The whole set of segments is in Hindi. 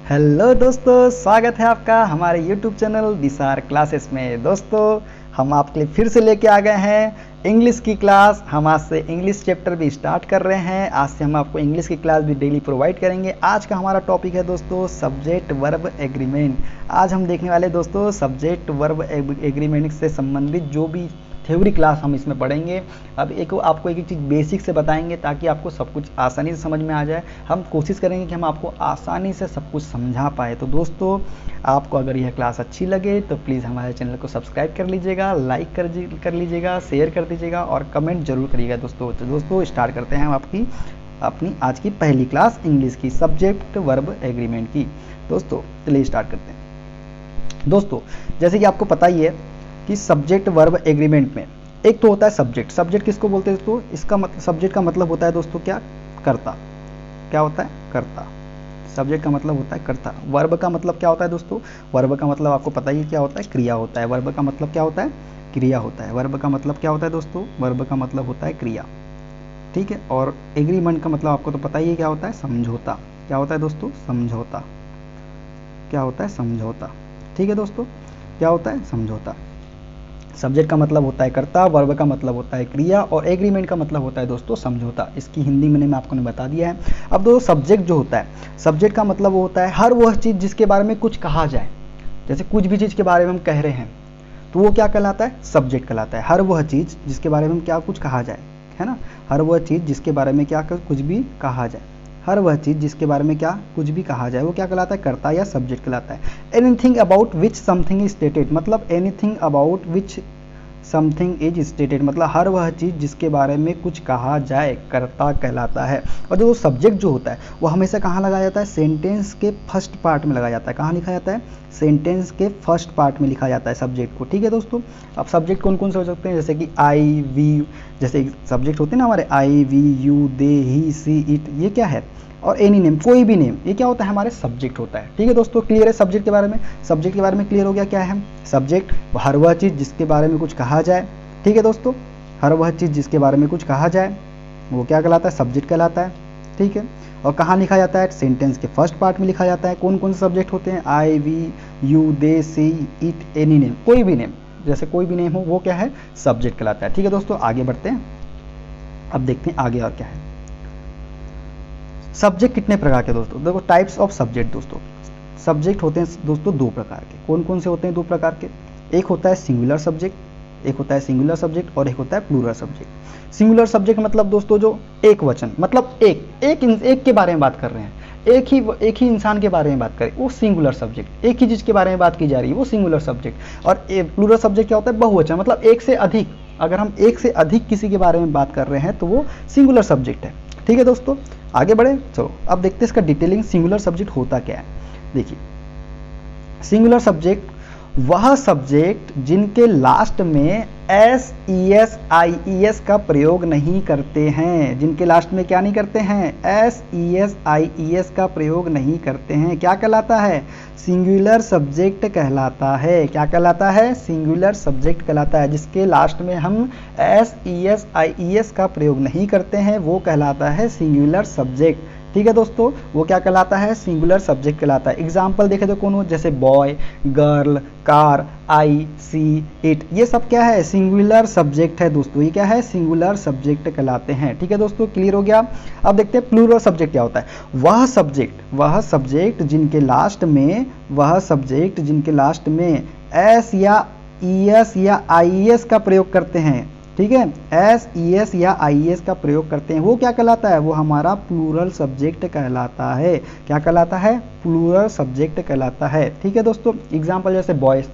हेलो दोस्तों, स्वागत है आपका हमारे YouTube चैनल दिसार क्लासेस में। दोस्तों, हम आपके लिए फिर से लेके आ गए हैं इंग्लिश की क्लास। हम आज से इंग्लिश चैप्टर भी स्टार्ट कर रहे हैं। आज से हम आपको इंग्लिश की क्लास भी डेली प्रोवाइड करेंगे। आज का हमारा टॉपिक है दोस्तों सब्जेक्ट वर्ब एग्रीमेंट। आज हम देखने वाले दोस्तों सब्जेक्ट वर्ब एग्रीमेंट से संबंधित जो भी थ्योरी क्लास हम इसमें पढ़ेंगे। अब आपको एक चीज़ बेसिक से बताएंगे ताकि आपको सब कुछ आसानी से समझ में आ जाए। हम कोशिश करेंगे कि हम आपको आसानी से सब कुछ समझा पाए। तो दोस्तों, आपको अगर यह क्लास अच्छी लगे तो प्लीज़ हमारे चैनल को सब्सक्राइब कर लीजिएगा, लाइक कर लीजिएगा, शेयर कर दीजिएगा और कमेंट जरूर करिएगा दोस्तों। तो दोस्तों, स्टार्ट करते हैं हम अपनी आज की पहली क्लास इंग्लिश की सब्जेक्ट वर्ब एग्रीमेंट की। दोस्तों चलिए स्टार्ट करते हैं। दोस्तों, जैसे कि आपको पता ही है कि सब्जेक्ट वर्ब एग्रीमेंट में एक तो होता है सब्जेक्ट। सब्जेक्ट किसको बोलते हैं दोस्तों? इसका मतलब सब्जेक्ट का मतलब होता है दोस्तों क्या? कर्ता। क्या होता है? कर्ता। सब्जेक्ट का मतलब होता है कर्ता। वर्ब का मतलब क्या होता है दोस्तों? वर्ब का मतलब आपको पता ही क्या होता है? क्रिया होता है। वर्ब का मतलब क्या होता है? क्रिया होता है। वर्ब का मतलब क्या होता है दोस्तों? वर्ब का मतलब होता है क्रिया। ठीक है। और एग्रीमेंट का मतलब आपको तो पता ही है क्या होता है? समझौता। क्या होता है दोस्तों? समझौता। क्या होता है? समझौता। ठीक है दोस्तों, क्या होता है? समझौता। सब्जेक्ट का मतलब होता है कर्ता, वर्ब का मतलब होता है क्रिया और एग्रीमेंट का मतलब होता है दोस्तों समझौता। इसकी हिंदी मैंने आपको बता दिया है। अब दोस्तों, सब्जेक्ट जो होता है, सब्जेक्ट का मतलब वो होता है हर वह चीज़ जिसके बारे में कुछ कहा जाए। जैसे कुछ भी चीज़ के बारे में हम कह रहे हैं तो वो क्या कहलाता है? सब्जेक्ट कहलाता है। हर वह चीज़ जिसके बारे में क्या कुछ कहा जाए, है ना। हर वह चीज़ जिसके बारे में क्या कुछ भी कहा जाए, हर वह चीज़ जिसके बारे में क्या कुछ भी कहा जाए वो क्या कहलाता है? कर्ता या सब्जेक्ट कहलाता है। Anything about which something is stated, मतलब anything about which something is stated, मतलब हर वह चीज़ जिसके बारे में कुछ कहा जाए कर्ता कहलाता है। और जो सब्जेक्ट जो होता है वो हमेशा कहाँ लगाया जाता है? सेंटेंस के फर्स्ट पार्ट में लगाया जाता है। कहाँ लिखा जाता है? सेंटेंस के फर्स्ट पार्ट में लिखा जाता है सब्जेक्ट को। ठीक है दोस्तों। अब सब्जेक्ट कौन कौन से हो सकते हैं? जैसे कि आई वी, जैसे सब्जेक्ट होते हैं ना हमारे, I we you they he she it, ये क्या है? और एनी नेम, कोई भी नेम, ये क्या होता है? हमारे सब्जेक्ट होता है। ठीक है दोस्तों, क्लियर है सब्जेक्ट के बारे में? सब्जेक्ट के बारे में क्लियर हो गया क्या है? सब्जेक्ट हर वह चीज़ जिसके बारे में कुछ कहा जाए। ठीक है दोस्तों, हर वह चीज़ जिसके बारे में कुछ कहा जाए वो क्या कहलाता है? सब्जेक्ट कहलाता है। ठीक है। और कहाँ लिखा जाता है? सेंटेंस के फर्स्ट पार्ट में लिखा जाता है। कौन कौन से सब्जेक्ट होते हैं? I we you they she it any name, कोई भी नेम, जैसे कोई भी नेम हो वो क्या है? सब्जेक्ट कहलाता है। ठीक है दोस्तों, आगे बढ़ते हैं। अब देखते हैं आगे और क्या है। सब्जेक्ट कितने प्रकार के दोस्तों? देखो, टाइप्स ऑफ सब्जेक्ट। दोस्तों, सब्जेक्ट होते हैं दोस्तों दो प्रकार के। कौन कौन से होते हैं? दो प्रकार के। एक होता है सिंगुलर सब्जेक्ट, एक होता है सिंगुलर सब्जेक्ट और एक होता है प्लूरल सब्जेक्ट। सिंगुलर सब्जेक्ट मतलब दोस्तों जो एक वचन, मतलब एक के बारे में बात कर रहे हैं, एक ही इंसान के बारे में बात करें, वो सिंगुलर सब्जेक्ट। एक ही चीज़ के बारे में बात की जा रही है, वो सिंगुलर सब्जेक्ट। और प्लूरल सब्जेक्ट क्या होता है? बहुवचन, मतलब एक से अधिक। अगर हम एक से अधिक किसी के बारे में बात कर रहे हैं तो वो सिंगुलर सब्जेक्ट है। ठीक है दोस्तों, आगे बढ़े। चलो अब देखते हैं इसका डिटेलिंग, सिंगुलर सब्जेक्ट होता क्या है। देखिए, सिंगुलर सब्जेक्ट वह सब्जेक्ट जिनके लास्ट में S E S I E S का प्रयोग नहीं करते हैं। जिनके लास्ट में क्या नहीं करते हैं? S E S I E S का प्रयोग नहीं करते हैं। क्या कहलाता है? सिंगुलर सब्जेक्ट कहलाता है। क्या कहलाता है? सिंगुलर सब्जेक्ट कहलाता है। जिसके लास्ट में हम S E S I E S का प्रयोग नहीं करते हैं वो कहलाता है सिंगुलर सब्जेक्ट। ठीक है दोस्तों, वो क्या कहलाता है? सिंगुलर सब्जेक्ट कहलाता है। एग्जाम्पल देखे तो कौन हो? जैसे boy, girl, car, I, see, it, ये सब क्या है? सिंगुलर सब्जेक्ट है दोस्तों। ये क्या है? सिंगुलर सब्जेक्ट कहलाते हैं। ठीक है दोस्तों, क्लियर हो गया। अब देखते हैं प्लूरल सब्जेक्ट क्या होता है। वह सब्जेक्ट जिनके लास्ट में एस या ई एस या आई एस का प्रयोग करते हैं। ठीक है, एस ई एस या आई एस का प्रयोग करते हैं वो क्या कहलाता है? वो हमारा प्लूरल सब्जेक्ट कहलाता है। क्या कहलाता है? प्लूरल सब्जेक्ट कहलाता है। ठीक है दोस्तों, एग्जाम्पल जैसे बॉयज,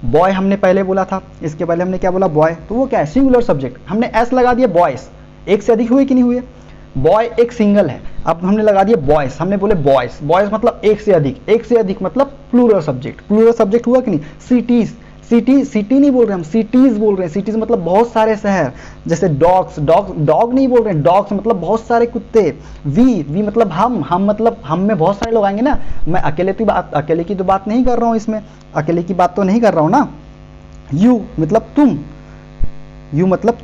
बॉय हमने पहले बोला था, इसके पहले हमने क्या बोला? बॉय, तो वो क्या है? Singular subject. हमने एस लगा दिया बॉयज, एक से अधिक हुए कि नहीं हुए? बॉय एक सिंगल है, अब हमने लगा दिया बॉयज, हमने बोले बॉयज, बॉयज मतलब एक से अधिक मतलब प्लूरल सब्जेक्ट। प्लूरल सब्जेक्ट हुआ कि नहीं? सिटीज, सिटी नहीं बोल रहे हम, सिटीज बोल रहे हैं। सिटीज मतलब बहुत सारे शहर। जैसे डॉग्स, डॉग नहीं बोल रहे हैं, डॉग्स मतलब बहुत सारे कुत्ते। वी मतलब हम मतलब हम में बहुत सारे लोग आएंगे ना। मैं अकेले की तो बात नहीं कर रहा हूँ, इसमें अकेले की बात तो नहीं कर रहा हूँ ना। यू मतलब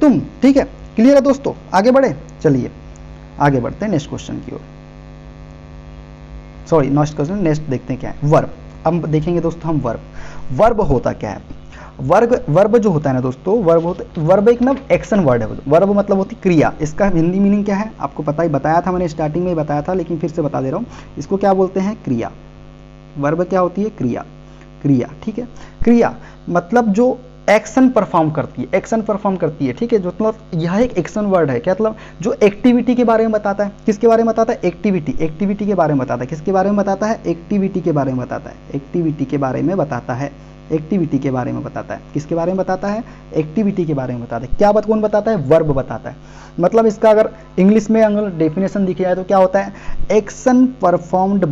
तुम, ठीक है, क्लियर है दोस्तों। आगे बढ़े, चलिए आगे बढ़ते हैं नेक्स्ट क्वेश्चन की ओर। सॉरी नेक्स्ट क्वेश्चन, नेक्स्ट देखते हैं क्या है वर्ब। अब देखेंगे दोस्तों हम वर्ब, वर्ब होता क्या है। वर्ब जो होता है ना दोस्तों, वर्ब एक ना एक्शन वर्ड है। वर्ब मतलब होती क्रिया, इसका हिंदी मीनिंग क्या है आपको पता ही बताया था, मैंने स्टार्टिंग में ही बताया था, लेकिन फिर से बता दे रहा हूँ। इसको क्या बोलते हैं, क्रिया। वर्ब क्या होती है, क्रिया। क्रिया, ठीक है। क्रिया मतलब जो एक्शन परफॉर्म करती है, एक्शन परफॉर्म करती है, ठीक है। जो मतलब यह एक एक्शन वर्ड है, क्या मतलब जो एक्टिविटी के बारे में बताता है। किसके बारे में बताता है, एक्टिविटी, एक्टिविटी के बारे में बताता है। किसके बारे में बताता है, एक्टिविटी के बारे में बताता है, एक्टिविटी के बारे में बताता है, एक्टिविटी के बारे में बताता है। किसके बारे में बताता है, एक्टिविटी के बारे में बताता है। क्या कौन बताता है, वर्ब बताता है। मतलब इसका अगर इंग्लिश में अगर डेफिनेशन दिखा जाए तो क्या होता है, action performed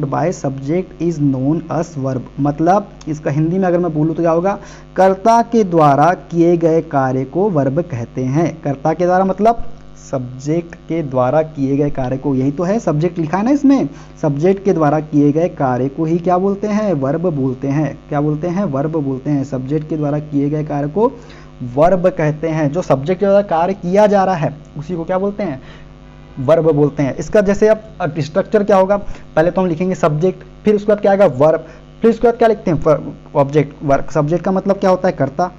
by subject is known as verb. मतलब इसका हिंदी में अगर मैं बोलूँ तो क्या होगा, कर्ता के द्वारा किए गए कार्य को वर्ब कहते हैं। कर्ता के द्वारा मतलब सब्जेक्ट के द्वारा किए गए कार्य को, यही तो है सब्जेक्ट लिखा है ना इसमें, सब्जेक्ट के द्वारा किए गए कार्य को ही क्या बोलते हैं, वर्ब बोलते हैं। क्या बोलते हैं, वर्ब बोलते हैं। सब्जेक्ट के द्वारा किए गए कार्य को वर्ब कहते हैं। जो सब्जेक्ट के द्वारा कार्य किया जा रहा है उसी को क्या बोलते हैं, वर्ब बोलते हैं। इसका जैसे अब स्ट्रक्चर क्या होगा, पहले तो हम लिखेंगे सब्जेक्ट, फिर उसके बाद क्या आएगा वर्ब, फिर उसके बाद क्या लिखते हैं, ऑब्जेक्ट। वर्ब, सब्जेक्ट का मतलब क्या होता है, कर्ता,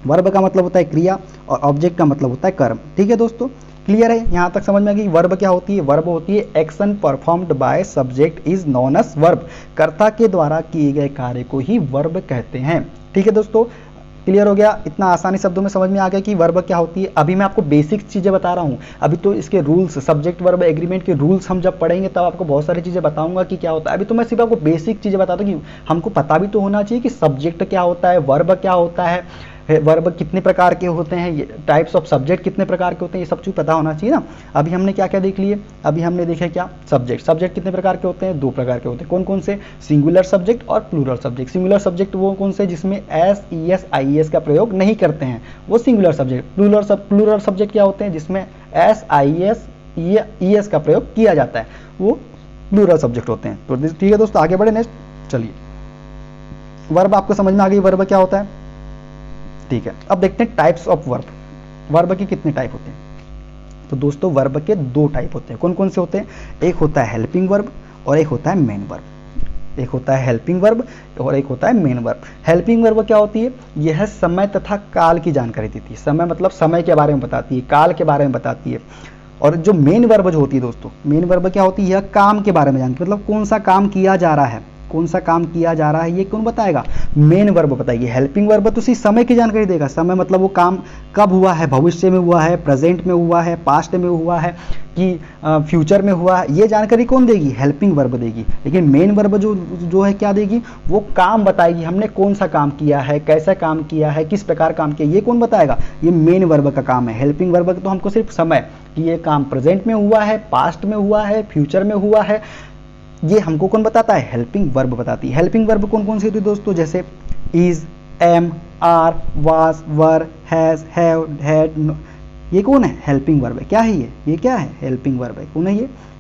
वर्ब का मतलब होता है क्रिया, और ऑब्जेक्ट का मतलब होता है कर्म। ठीक है दोस्तों, क्लियर है, यहाँ तक समझ में आ गई। वर्ब क्या होती है, वर्ब होती है action performed by subject is known as verb. कर्ता के द्वारा किए गए कार्य को ही वर्ब कहते हैं। ठीक है दोस्तों, क्लियर हो गया, इतना आसानी शब्दों में समझ में आ गया कि वर्ब क्या होती है। अभी मैं आपको बेसिक चीज़ें बता रहा हूँ, अभी तो इसके रूल्स, सब्जेक्ट वर्ब एग्रीमेंट के रूल्स हम जब पढ़ेंगे तब आपको बहुत सारी चीज़ें बताऊंगा कि क्या होता है। अभी तो मैं सिर्फ आपको बेसिक चीज़ें बताता हूँ कि हमको पता भी तो होना चाहिए कि सब्जेक्ट क्या होता है, वर्ब क्या होता है, वर्ब कितने प्रकार के होते हैं, टाइप्स ऑफ सब्जेक्ट कितने प्रकार के होते हैं, ये सब चीज़ पता होना चाहिए ना। अभी हमने क्या क्या देख लिए, अभी हमने देखे क्या, सब्जेक्ट। सब्जेक्ट कितने प्रकार के होते हैं, दो प्रकार के होते हैं। कौन कौन से, सिंगुलर सब्जेक्ट और प्लूरल सब्जेक्ट। सिंगुलर सब्जेक्ट वो कौन से जिसमें S, E S, I S का प्रयोग नहीं करते हैं, वो सिंगुलर सब्जेक्ट। प्लूरल सब्जेक्ट क्या होते हैं, जिसमें S, I S, E S का प्रयोग किया जाता है, वो प्लूरल सब्जेक्ट होते हैं। तो ठीक है दोस्तों, आगे बढ़े नेक्स्ट। चलिए, वर्ब आपको समझ में आ गई, वर्ब क्या होता है। ठीक है, अब देखते हैं टाइप्स ऑफ वर्ब। वर्ब के कितने टाइप होते हैं। तो दोस्तों वर्ब के दो टाइप होते हैं। कौन कौन से होते हैं, एक होता है हेल्पिंग वर्ब और एक होता है मेन वर्ब। एक होता है हेल्पिंग वर्ब और एक होता है मेन वर्ब। हेल्पिंग वर्ब क्या होती है, यह समय तथा काल की जानकारी देती है। समय मतलब समय के बारे में बताती है, काल के बारे में बताती है। और जो मेन वर्ब जो होती है दोस्तों, मेन वर्ब क्या होती है, यह काम के बारे में जानती है, मतलब कौन सा काम किया जा रहा है, कौन सा काम किया जा रहा है, ये कौन बताएगा, मेन वर्ब बताएगी। हेल्पिंग वर्ब तो उसी समय की जानकारी देगा। समय मतलब वो काम कब हुआ है, भविष्य में हुआ है, प्रेजेंट में हुआ है, पास्ट में हुआ है कि फ्यूचर में हुआ है, ये जानकारी कौन देगी, हेल्पिंग वर्ब देगी। लेकिन मेन वर्ब जो है क्या देगी, वो काम बताएगी, हमने कौन सा काम किया है, कैसा काम किया है, किस प्रकार काम किया, ये कौन बताएगा, ये मेन वर्ब का काम है। हेल्पिंग वर्ब तो हमको सिर्फ समय कि ये काम प्रेजेंट में हुआ है, पास्ट में हुआ है, फ्यूचर में हुआ है, ये हमको कौन बताता है, हेल्पिंग वर्ब बताती है। हेल्पिंग वर्ब कौन कौन सी होती है दोस्तों, जैसे is, am, are, was, were, has, have, had, ये कौन है, हेल्पिंग वर्ब है। क्या है ये क्या है, हेल्पिंग वर्ब है। कौन है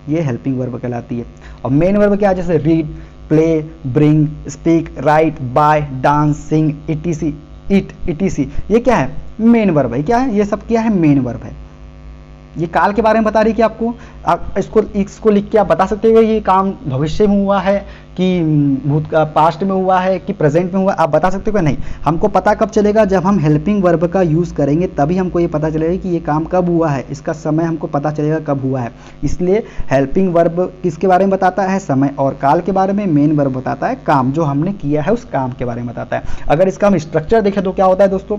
ये हेल्पिंग वर्ब कहलाती है। और मेन वर्ब क्या है, जैसे read, play, bring, speak, write, buy, dance, sing, etc, etc, ये क्या है, मेन वर्ब है। क्या है ये सब, क्या है, मेन वर्ब है। ये काल के बारे में बता रही है कि आपको, आप इसको लिख के आप बता सकते हो ये काम भविष्य में हुआ है कि पास्ट में हुआ है कि प्रेजेंट में हुआ, आप बता सकते हो क्या, नहीं। हमको पता कब चलेगा, जब हम हेल्पिंग वर्ब का यूज़ करेंगे तभी हमको ये पता चलेगा कि ये काम कब हुआ है, इसका समय हमको पता चलेगा कब हुआ है। इसलिए हेल्पिंग वर्ब किसके बारे में बताता है, समय और काल के बारे में। मेन वर्ब बताता है काम, जो हमने किया है उस काम के बारे में बताता है। अगर इसका हम स्ट्रक्चर देखें तो क्या होता है दोस्तों,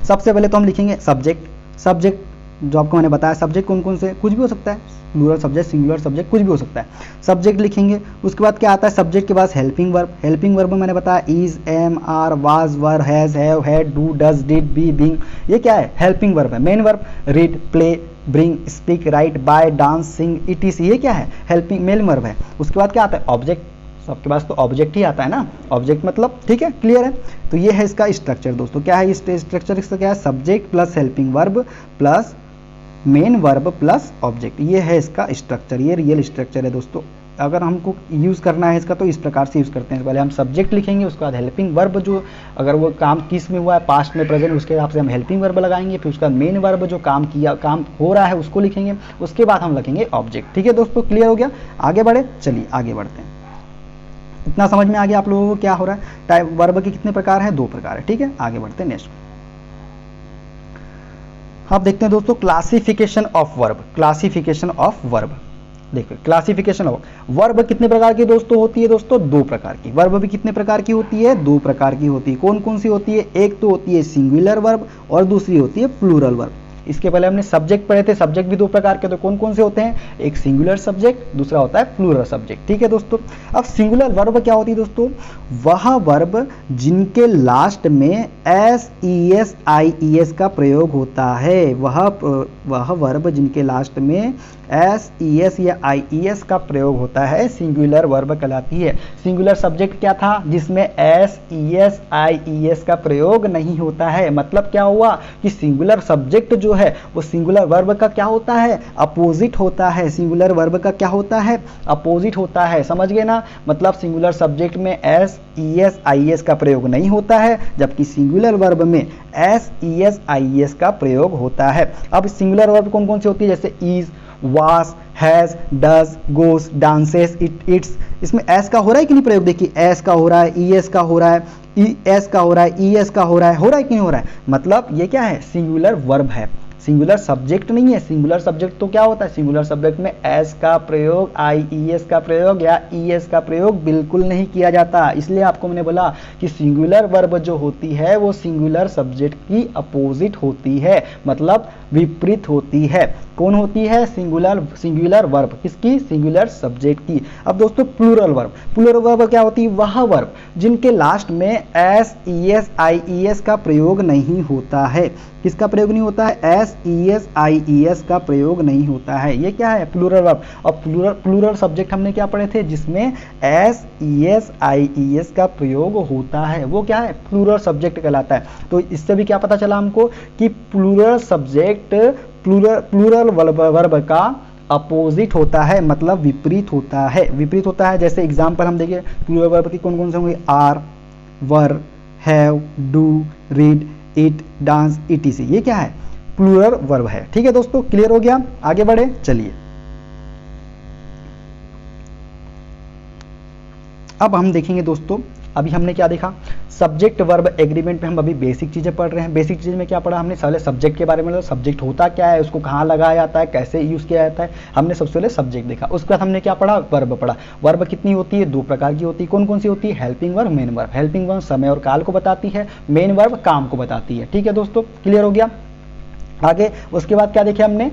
सबसे पहले तो हम लिखेंगे सब्जेक्ट जो आपको मैंने बताया। सब्जेक्ट कौन कौन से, कुछ भी हो सकता है, प्लूरल सब्जेक्ट, सिंगुलर सब्जेक्ट, कुछ भी हो सकता है। सब्जेक्ट लिखेंगे, उसके बाद क्या आता है, सब्जेक्ट के बाद हेल्पिंग वर्ब। हेल्पिंग वर्ब में मैंने बताया is, am, are, was, were, has, have, had, do, does, did, be, being, ये क्या है, हेल्पिंग वर्ब है। Main verb read, play, bring, speak, write, buy, dance, sing, etc, ये क्या है, हेल्पिंग मेन वर्ब है। उसके बाद क्या आता है, ऑब्जेक्ट। सबके पास तो ऑब्जेक्ट ही आता है ना, ऑब्जेक्ट मतलब, ठीक है, क्लियर है। तो ये है इसका स्ट्रक्चर दोस्तों। क्या है स्ट्रक्चर, इसका क्या है, subject plus helping verb plus main verb plus object, ये है इसका स्ट्रक्चर, ये रियल स्ट्रक्चर है दोस्तों। अगर हमको यूज़ करना है इसका तो इस प्रकार से यूज़ करते हैं। पहले हम सब्जेक्ट लिखेंगे, उसके बाद हेल्पिंग वर्ब, जो अगर वो काम किस में हुआ है, पास्ट में, प्रेजेंट, उसके हिसाब से हम हेल्पिंग वर्ब लगाएंगे। फिर उसका मेन वर्ब जो काम हो रहा है उसको लिखेंगे, उसके बाद हम लिखेंगे ऑब्जेक्ट। ठीक है दोस्तों, क्लियर हो गया? आगे बढ़े, चलिए आगे बढ़ते हैं। इतना समझ में आ गया आप लोगों को क्या हो रहा है? टाइप वर्ब के कितने प्रकार हैं? 2 प्रकार है। ठीक है, आगे बढ़ते हैं नेक्स्ट। आप देखते हैं दोस्तों classification of verb. Classification of verb, देखिए क्लासिफिकेशन ऑफ वर्ब कितने प्रकार की दोस्तों होती है? दोस्तों 2 प्रकार की। वर्ब भी कितने प्रकार की होती है? 2 प्रकार की होती है। कौन कौन सी होती है? एक तो होती है सिंगुलर वर्ब और दूसरी होती है प्लूरल वर्ब। इसके पहले हमने सब्जेक्ट पढ़े थे, सब्जेक्ट भी 2 प्रकार के, तो कौन कौन से होते हैं? एक सिंगुलर सब्जेक्ट, दूसरा होता है प्लूरल सब्जेक्ट। ठीक है दोस्तों, अब सिंगुलर वर्ब क्या होती है दोस्तों? वह वर्ब जिनके लास्ट में S E S I E S का प्रयोग होता है। वह वर्ब जिनके लास्ट में एस ई एस या आई ई एस का प्रयोग होता है सिंगुलर वर्ब कहलाती है। सिंगुलर सब्जेक्ट क्या था? जिसमें S E S I E S का प्रयोग नहीं होता है। मतलब क्या हुआ कि सिंगुलर सब्जेक्ट जो है वो सिंगुलर वर्ब का क्या होता है? अपोजिट होता है। सिंगुलर वर्ब का क्या होता है? अपोजिट होता है। समझ गए ना? मतलब सिंगुलर सब्जेक्ट में S E S I S का प्रयोग नहीं होता है, जबकि सिंगुलर वर्ब में S E S I S का प्रयोग होता है। अब सिंगुलर वर्ब कौन कौन सी होती है? जैसे इज, वास, has, does, goes, dances, it's. इसमें एस का हो रहा है कि नहीं प्रयोग? देखिए एस का हो रहा है, ई एस का हो रहा है, ई एस का हो रहा है, ई एस का हो रहा है कि नहीं हो रहा है? मतलब ये क्या है? सिंगुलर वर्ब है, सिंगुलर सब्जेक्ट नहीं है। सिंगुलर सब्जेक्ट तो क्या होता है? सिंगुलर सब्जेक्ट में एस का प्रयोग, आई ई एस का प्रयोग या ई एस का प्रयोग बिल्कुल नहीं किया जाता। इसलिए आपको मैंने बोला कि सिंगुलर वर्ब जो होती है वो सिंगुलर सब्जेक्ट की अपोजिट होती है, मतलब विपरीत होती है। कौन होती है? Singular verb. किसकी? सिंगुलर सब्जेक्ट की। अब दोस्तों प्लूरल वर्ब, प्लूरल वर्ब क्या होती है? वह वर्ब जिनके लास्ट में S E S I E S का प्रयोग नहीं होता है। किसका प्रयोग नहीं होता है? S E S I E S का प्रयोग नहीं होता है। ये क्या है? Plural verb. और प्लूरल सब्जेक्ट हमने क्या पढ़े थे? जिसमें S E S I E S का प्रयोग होता है, वो क्या है? प्लूरल सब्जेक्ट कहलाता है। तो इससे भी क्या पता चला हमको कि प्लूरल सब्जेक्ट प्लूरल वर्ब का अपोजिट होता है, मतलब विपरीत होता है। विपरीत होता है, जैसे एग्जांपल हम देखिए प्लूरल वर्ब की कौन कौन से होंगे? Are, were, have, do, read, it, dance, etc. ये क्या है? प्लूरल वर्ब है। ठीक है दोस्तों, क्लियर हो गया? आगे बढ़े, चलिए अब हम देखेंगे दोस्तों, अभी हमने क्या देखा? सब्जेक्ट वर्ब एग्रीमेंट में हम अभी बेसिक चीजें पढ़ रहे हैं। बेसिक चीज में क्या पढ़ा हमने? पहले सब्जेक्ट के बारे में, सब्जेक्ट होता क्या है, उसको कहाँ लगाया जाता है, कैसे यूज किया जाता है, हमने सबसे पहले सब्जेक्ट देखा। उसके बाद हमने क्या पढ़ा? वर्ब पढ़ा। वर्ब कितनी होती है? 2 प्रकार की होती है। कौन कौन सी होती है? Helping verb, main verb. Helping verb समय और काल को बताती है, मेन वर्ब काम को बताती है। ठीक है दोस्तों, क्लियर हो गया? आगे उसके बाद क्या देखे हमने?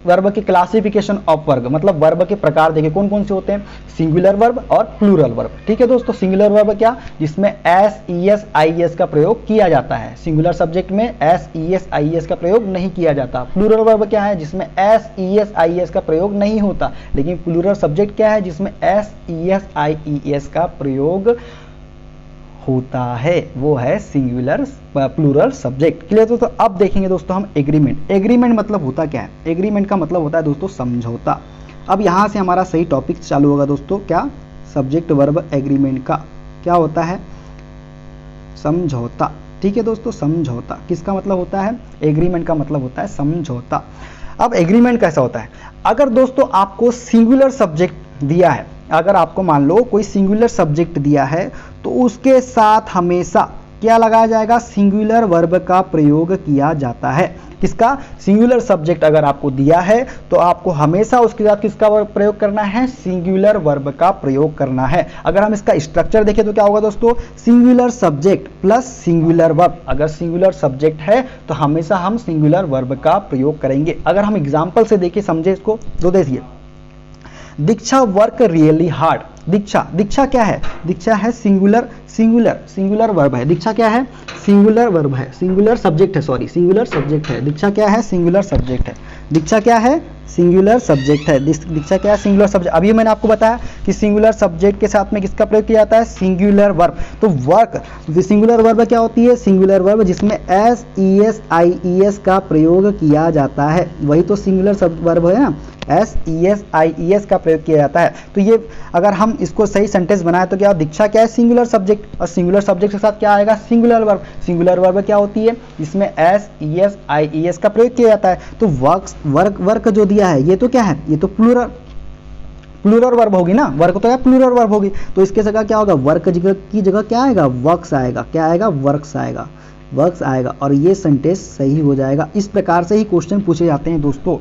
वर्ब की क्लासिफिकेशन ऑफ वर्ब, मतलब वर्ब के प्रकार देखे कौन कौन से होते हैं? सिंगुलर वर्ब और प्लूरल वर्ब। ठीक है दोस्तों, सिंगुलर वर्ब क्या? जिसमें S E S I S का प्रयोग किया जाता है। सिंगुलर सब्जेक्ट में S E S I S का प्रयोग नहीं किया जाता। प्लूरल वर्ब क्या है? जिसमें S E S I S का प्रयोग नहीं होता। लेकिन प्लूरल सब्जेक्ट क्या है? जिसमें S E S I E S का प्रयोग होता है, वो है सिंगुलर प्लूरल सब्जेक्ट। क्लियर दोस्तों? अब देखेंगे दोस्तों हम एग्रीमेंट। एग्रीमेंट मतलब होता क्या है? एग्रीमेंट का मतलब होता है दोस्तों समझौता। अब यहाँ से हमारा सही टॉपिक चालू होगा दोस्तों। क्या? सब्जेक्ट वर्ब एग्रीमेंट का क्या होता है? समझौता। ठीक है दोस्तों, समझौता किसका मतलब होता है? एग्रीमेंट का मतलब होता है समझौता। अब एग्रीमेंट कैसा होता है? अगर दोस्तों आपको सिंगुलर सब्जेक्ट दिया है, अगर आपको मान लो कोई सिंगुलर सब्जेक्ट दिया है, तो उसके साथ हमेशा क्या लगाया जाएगा? सिंगुलर वर्ब का प्रयोग किया जाता है। किसका? सिंगुलर सब्जेक्ट अगर आपको दिया है तो आपको हमेशा उसके साथ किसका प्रयोग करना है? सिंगुलर वर्ब का प्रयोग करना है। अगर हम इसका स्ट्रक्चर देखें तो क्या होगा दोस्तों? Singular subject plus singular verb. अगर सिंगुलर सब्जेक्ट है तो हमेशा हम सिंगुलर वर्ब का प्रयोग करेंगे। अगर हम एग्जाम्पल से देखिए, समझे इसको, तो देखिए दीक्षा वर्क रियली हार्ड। दीक्षा क्या है? दीक्षा है सिंगुलर वर्ब है। दीक्षा क्या है? सिंगुलर वर्ब है, सिंगुलर सब्जेक्ट है, सॉरी सिंगुलर सब्जेक्ट है। दीक्षा क्या है? सिंगुलर सब्जेक्ट है। दीक्षा क्या है, सिंगुलर सब्जेक्ट है। दीक्षा क्या है, सिंगुलर सब्जेक्ट। अभी मैंने आपको बताया कि सिंगुलर सब्जेक्ट के साथ में किसका प्रयोग किया जाता है, सिंगुलर वर्ब। तो वर्क, सिंगुलर वर्ब क्या होती है, सिंगुलर वर्ब जिसमें S E S I E S का प्रयोग किया जाता है, वही तो सिंगुलर वर्ब है ना, S E S I E S का प्रयोग किया जाता है। तो ये अगर हम इसको सही सेंटेंस बनाए तो क्या, दीक्षा क्या है, सिंगुलर सब्जेक्ट, और सिंगुलर सब्जेक्ट के साथ क्या आएगा, सिंगुलर वर्ब। सिंगुलर वर्ब क्या होती है, जिसमें S E S I E S का प्रयोग किया जाता है। तो वर्क जो दिया है ये तो क्या है, ये तो प्लूरल वर्ब होगी ना, वर्क तो क्या प्लूरल वर्ब होगी। तो इसके जगह क्या होगा, वर्क की जगह क्या आएगा, वर्क्स आएगा। क्या आएगा, वर्क्स आएगा, वर्क्स आएगा, और ये सेंटेंस सही हो जाएगा। इस प्रकार से ही क्वेश्चन पूछे जाते हैं दोस्तों।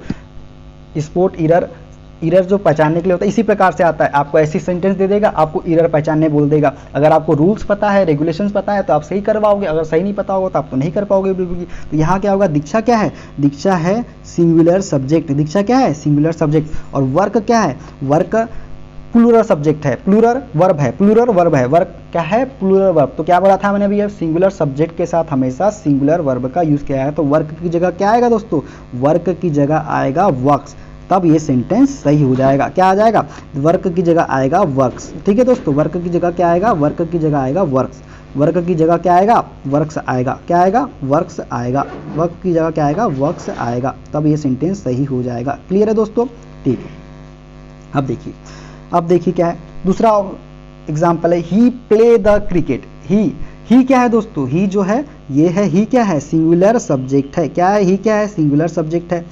स्पॉट एरर जो पहचानने के लिए होता है इसी प्रकार से आता है। आपको ऐसी सेंटेंस दे देगा, आपको एरर पहचानने बोल देगा। अगर आपको रूल्स पता है, रेगुलेशंस पता है तो आप सही करवाओगे, अगर सही नहीं पता होगा तो आप तो नहीं कर पाओगे बिल्कुल भी। तो यहाँ क्या होगा, दीक्षा क्या है, दीक्षा है सिंगुलर सब्जेक्ट। दीक्षा क्या है, सिंगुलर सब्जेक्ट। और वर्क क्या है, वर्क प्लूरल सब्जेक्ट है, प्लूरल वर्ब है, प्लूरल वर्ब है। वर्क क्या है, प्लूरल वर्ब। तो क्या बोला था मैंने अभी, सिंगुलर सब्जेक्ट के साथ हमेशा सिंगुलर वर्ब का यूज किया है। तो वर्क की जगह क्या आएगा दोस्तों, वर्क की जगह आएगा वर्क्स, तब ये सेंटेंस सही हो जाएगा। क्या आ जाएगा, वर्क की जगह आएगा वर्क्स। ठीक है दोस्तों, वर्क की जगह क्या आएगा, वर्क की जगह आएगा वर्क्स। वर्क की जगह क्या आएगा, वर्क्स आएगा। क्या आएगा, वर्क्स आएगा। वर्क की जगह क्या आएगा, वर्क्स आएगा, तब ये सेंटेंस सही हो जाएगा। क्लियर है दोस्तों, ठीक है। अब देखिए क्या है, दूसरा एग्जाम्पल है, ही प्ले द क्रिकेट। ही क्या है दोस्तों, ही जो है ये है, ही क्या है, सिंगुलर सब्जेक्ट है। क्या है, ही क्या है, सिंगुलर सब्जेक्ट है।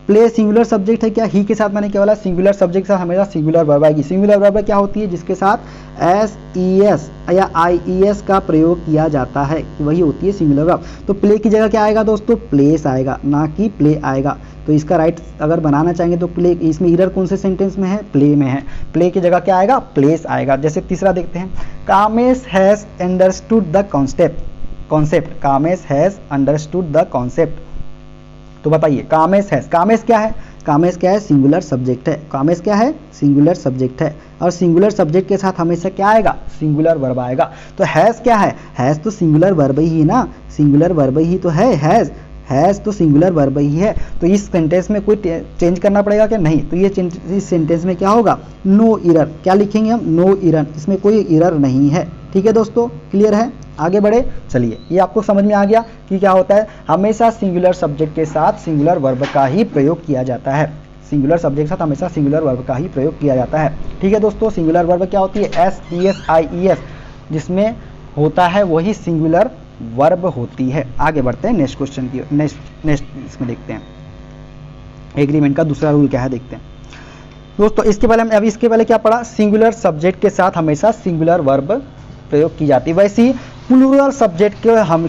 प्ले सिंगुलर सब्जेक्ट है। क्या, ही के साथ मैंने क्या बोला, सिंगुलर सब्जेक्ट के साथ हमेशा सिंगुलर वर्ब आएगी। सिंगुलर वर्ब क्या होती है, जिसके साथ एस ई एस या आई ई एस का प्रयोग किया जाता है, वही होती है सिंगुलर वर्ब। तो प्ले की जगह क्या आएगा दोस्तों, प्लेस आएगा, ना कि प्ले आएगा। तो इसका राइट अगर बनाना चाहेंगे तो प्ले, इसमें एरर कौन से सेंटेंस में है, प्ले में है। प्ले की जगह क्या आएगा, प्लेस आएगा। जैसे तीसरा देखते हैं, Kamesh has understood the concept. Kamesh has understood the concept. तो बताइए, कामेश क्या है, कामेश क्या है, सिंगुलर सब्जेक्ट है। कामेश क्या है, सिंगुलर सब्जेक्ट है। और सिंगुलर सब्जेक्ट के साथ हमेशा क्या आएगा, सिंगुलर वर्ब आएगा। तो हैज क्या है, हैज तो सिंगुलर वर्ब ही ना, सिंगुलर वर्ब ही तो है। हैज तो सिंगुलर वर्ब ही है। तो इस सेंटेंस में कोई चेंज करना पड़ेगा क्या, नहीं। तो ये इस सेंटेंस में क्या होगा, नो एरर। क्या लिखेंगे हम, नो एरर, इसमें कोई एरर नहीं है। ठीक है दोस्तों, क्लियर है। आगे बढ़े, चलिए, ये आपको समझ में आ गया कि क्या होता है, हमेशा सिंगुलर सब्जेक्ट के साथ सिंगुलर वर्ब का ही प्रयोग किया जाता है। सिंगुलर सब्जेक्ट के साथ हमेशा सिंगुलर वर्ब का ही प्रयोग किया जाता है। ठीक है दोस्तों, सिंगुलर वर्ब क्या होती है, S E S I E S, जिसमें होता है वही सिंगुलर वर्ब होती है। आगे बढ़ते हैं नेक्स्ट क्वेश्चन की, नेक्स्ट इसमें देखते हैं एग्रीमेंट का दूसरा रूल क्या है, देखते हैं दोस्तों। इसके पहले क्या पढ़ा, सिंगुलर सब्जेक्ट के साथ हमेशा सिंगुलर वर्ब प्रयोग की जाती है। वैसे ही प्लूरल सब्जेक्ट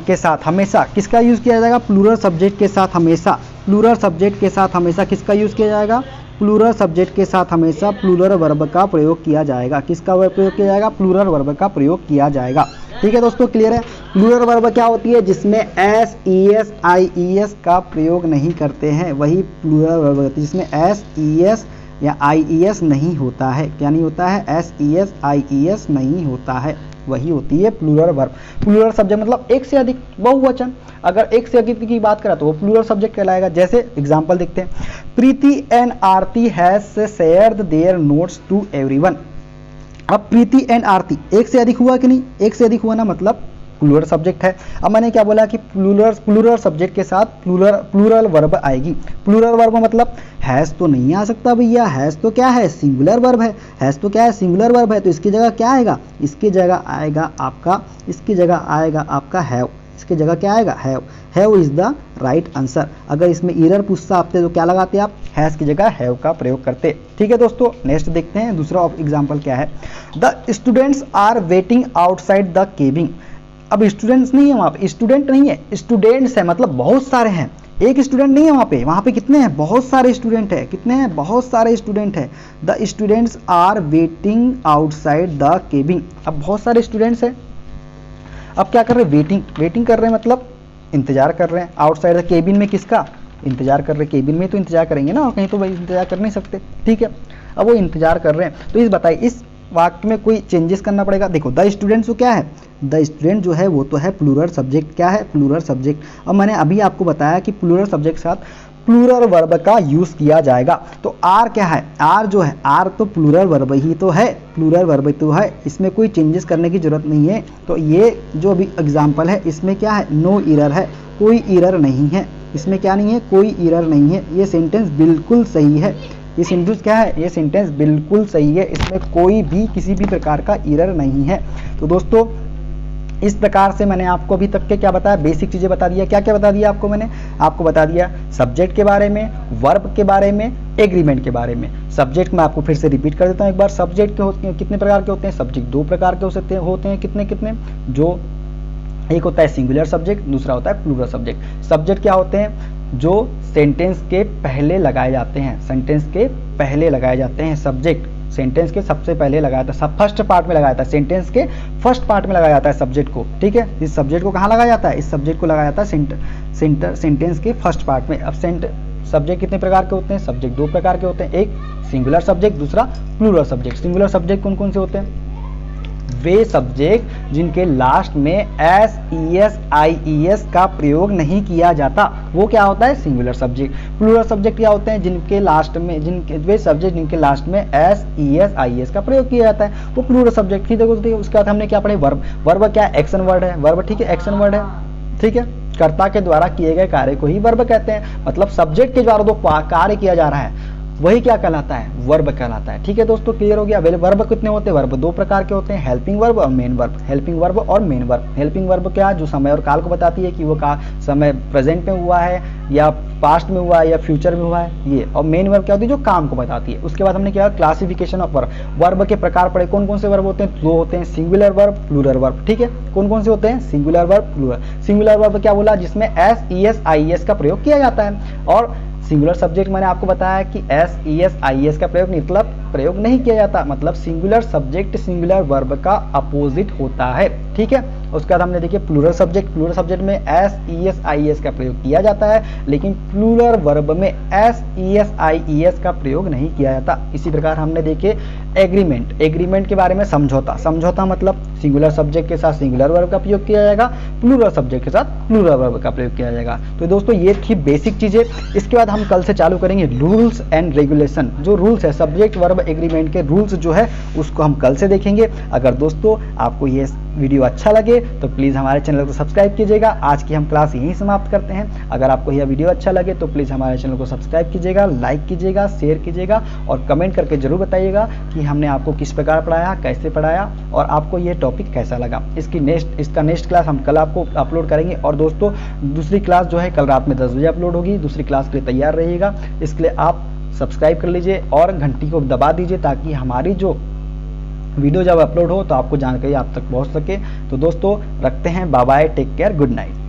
के साथ हमेशा किसका यूज किया जाएगा, प्लूरल सब्जेक्ट के साथ हमेशा किसका यूज किया जाएगा, प्लूरल सब्जेक्ट के साथ हमेशा प्लूरल वर्ब का प्रयोग किया जाएगा। किसका प्रयोग किया जाएगा, प्लूरल वर्ब का प्रयोग किया जाएगा। ठीक है दोस्तों, क्लियर है। प्लूरल वर्ब क्या होती है, जिसमें S E S I E S का प्रयोग नहीं करते हैं, वही प्लूरल वर्ब होती है, जिसमें एस ई एस या आई ई एस नहीं होता है। क्या नहीं होता है, S E S I E S नहीं होता है, वही होती है प्लूरल वर्ब। प्लूरल सब्जेक्ट मतलब एक से अधिक, बहुवचन। अगर एक से अधिक की बात करें तो वो प्लूरल सब्जेक्ट कहलाएगा। जैसे एग्जांपल देखते हैं, Preeti and Aarti has shared their notes to everyone. अब प्रीति एंड आरती एक से अधिक हुआ कि नहीं, एक से अधिक हुआ ना, मतलब प्लूरल सब्जेक्ट है। अब मैंने क्या बोला कि प्लूरल सब्जेक्ट के साथ प्लूरल वर्ब आएगी। प्लूरल वर्ब मतलब हैज तो नहीं आ सकता भैया, हैज तो क्या है, सिंगुलर वर्ब है। हैज तो क्या है, सिंगुलर वर्ब है। तो इसकी जगह क्या आएगा, इसकी जगह आएगा आपका हैव। इसकी जगह क्या आएगा, have. Have is the right answer. अगर इसमें एरर पूछता आपसे तो क्या लगाते आप, हैज की जगह हैव का प्रयोग करते। ठीक है दोस्तों, नेक्स्ट देखते हैं दूसरा एग्जाम्पल क्या है, the students are waiting outside the cabin. अब स्टूडेंट्स नहीं है वहाँ पे, स्टूडेंट नहीं है, स्टूडेंट्स है, मतलब बहुत सारे हैं। एक स्टूडेंट नहीं है वहाँ पे कितने हैं, बहुत सारे स्टूडेंट है। कितने हैं, बहुत सारे स्टूडेंट है। The students are waiting outside the cabin. अब बहुत सारे स्टूडेंट्स हैं, अब क्या कर रहे हैं, वेटिंग कर रहे हैं, मतलब इंतजार कर रहे हैं। आउटसाइड द केबिन में किसका इंतजार कर रहे हैं, केबिन में तो इंतजार करेंगे ना, और कहीं तो भाई इंतजार कर नहीं सकते। ठीक है, अब वो इंतजार कर रहे हैं। तो इस बताइए, इस वाक्य में कोई चेंजेस करना पड़ेगा। देखो, द स्टूडेंट्स क्या है, द स्टूडेंट जो है वो तो है प्लूरल सब्जेक्ट। क्या है, प्लूरल सब्जेक्ट। और मैंने अभी आपको बताया कि प्लूरल सब्जेक्ट के साथ प्लूरल वर्ब का यूज किया जाएगा। तो आर क्या है, आर जो है, आर तो प्लूरल वर्ब ही तो है, प्लूरल वर्ब तो है, इसमें कोई चेंजेस करने की जरूरत नहीं है। तो ये जो अभी एग्जाम्पल है इसमें क्या है, नो एरर है, कोई एरर नहीं है, इसमें क्या नहीं है, कोई एरर नहीं है, ये सेंटेंस बिल्कुल सही है। ये सेंटेंस क्या है, ये सेंटेंस बिल्कुल सही है, इसमें कोई भी किसी भी प्रकार का एरर नहीं है। तो दोस्तों इस प्रकार से मैंने आपको अभी तक के क्या बताया, बेसिक चीजें बता दिया। क्या क्या बता दिया आपको मैंने, आपको बता दिया सब्जेक्ट के बारे में, वर्ब के बारे में, एग्रीमेंट के बारे में। सब्जेक्ट में आपको फिर से रिपीट कर देता हूँ एक बार, सब्जेक्ट के होते हैं कितने प्रकार के होते हैं, सब्जेक्ट दो प्रकार के होते हैं कितने कितने, जो एक होता है सिंगुलर सब्जेक्ट, दूसरा होता है प्लूरल सब्जेक्ट। सब्जेक्ट क्या होते हैं, जो सेंटेंस के पहले लगाए जाते हैं, सेंटेंस के पहले लगाए जाते हैं। सब्जेक्ट सेंटेंस के सबसे पहले लगाया जाता है, फर्स्ट पार्ट में लगाया जाता है, सेंटेंस के फर्स्ट पार्ट में लगाया जाता है सब्जेक्ट को। ठीक है, इस सब्जेक्ट को कहाँ लगाया जाता है, इस सब्जेक्ट को लगाया जाता है सेंटेंस के फर्स्ट पार्ट में। अब सब्जेक्ट कितने प्रकार के होते हैं, सब्जेक्ट दो प्रकार के होते हैं, एक सिंगुलर सब्जेक्ट, दूसरा प्लूरल सब्जेक्ट। सिंगुलर सब्जेक्ट कौन कौन से होते हैं, वे सब्जेक्ट जिनके लास्ट में S E S I E S का प्रयोग नहीं किया जाता, वो क्या होता है, सिंगुलर सब्जेक्ट। प्लूरल सब्जेक्ट क्या होते हैं, जिनके लास्ट में, जिनके वे सब्जेक्ट जिनके लास्ट में S E S I S का प्रयोग किया जाता है, वो प्लूरल सब्जेक्ट। ठीक है, उसके बाद हमने क्या पढ़े, वर्ब। वर्ब क्या है, एक्शन वर्ड है, वर्ब ठीक है, एक्शन वर्ड है। ठीक है, कर्ता के द्वारा किए गए कार्य को ही वर्ब कहते हैं, मतलब सब्जेक्ट के द्वारा जो कार्य किया जा रहा है वही क्या कहलाता है, वर्ब कहलाता है। ठीक है दोस्तों, क्लियर हो गया। वर्ब कितने होते हैं, वर्ब दो प्रकार के होते हैं, हेल्पिंग वर्ब और मेन वर्ब। हेल्पिंग वर्ब और मेन वर्ब। हेल्पिंग वर्ब क्या, जो समय और काल को बताती है कि वो का समय प्रेजेंट में हुआ है या पास्ट में हुआ है या फ्यूचर में हुआ है, ये। और मेन वर्ब क्या होती है, जो काम को बताती है। उसके बाद हमने क्या, क्लासिफिकेशन ऑफ वर्ब। वर्ब के प्रकार पढ़े, कौन कौन से वर्ब होते हैं, दो होते हैं, सिंगुलर वर्ब, प्लूरल वर्ब। ठीक है, कौन कौन से होते हैं, singular verb, plural. Singular verb क्या बोला, जिसमें S E S I S का प्रयोग किया जाता है। और सिंगुलर सब्जेक्ट मैंने आपको बताया कि S E S I S का प्रयोग नहीं किया जाता, मतलब सिंगुलर सब्जेक्ट सिंगुलर वर्ब का अपोजिट होता है। ठीक है, उसके बाद हमने देखिए प्लूरल सब्जेक्ट। प्लूरल सब्जेक्ट में S E S I S का प्रयोग किया जाता है, लेकिन प्लूरल वर्ब में S E S I E S का प्रयोग नहीं किया जाता। इसी प्रकार हमने देखे एग्रीमेंट। एग्रीमेंट के बारे में समझौता। समझौता मतलब सिंगुलर सब्जेक्ट के साथ सिंगुलर वर्ब का प्रयोग किया जाएगा, प्लूरल सब्जेक्ट के साथ प्लूरल वर्ब का प्रयोग किया जाएगा। तो दोस्तों ये थी बेसिक चीजें। इसके बाद हम कल से चालू करेंगे रूल्स एंड रेगुलेशन। जो रूल्स है, सब्जेक्ट वर्ब एग्रीमेंट के रूल्स जो है उसको हम कल से देखेंगे। अगर दोस्तों आपको ये वीडियो अच्छा लगे तो प्लीज़ हमारे चैनल को सब्सक्राइब कीजिएगा। आज की हम क्लास यहीं समाप्त करते हैं। अगर आपको यह वीडियो अच्छा लगे तो प्लीज़ हमारे चैनल को सब्सक्राइब कीजिएगा, लाइक कीजिएगा, शेयर कीजिएगा और कमेंट करके जरूर बताइएगा कि हमने आपको किस प्रकार पढ़ाया, कैसे पढ़ाया और आपको ये टॉपिक कैसा लगा। इसका नेक्स्ट क्लास हम कल आपको अपलोड करेंगे। और दोस्तों दूसरी क्लास जो है कल रात में 10 बजे अपलोड होगी। दूसरी क्लास के लिए तैयार रहिएगा। इसके लिए आप सब्सक्राइब कर लीजिए और घंटी को दबा दीजिए ताकि हमारी जो वीडियो जब अपलोड हो तो आपको जानकारी आप तक पहुंच सके। तो दोस्तों रखते हैं, bye bye, take care, good night.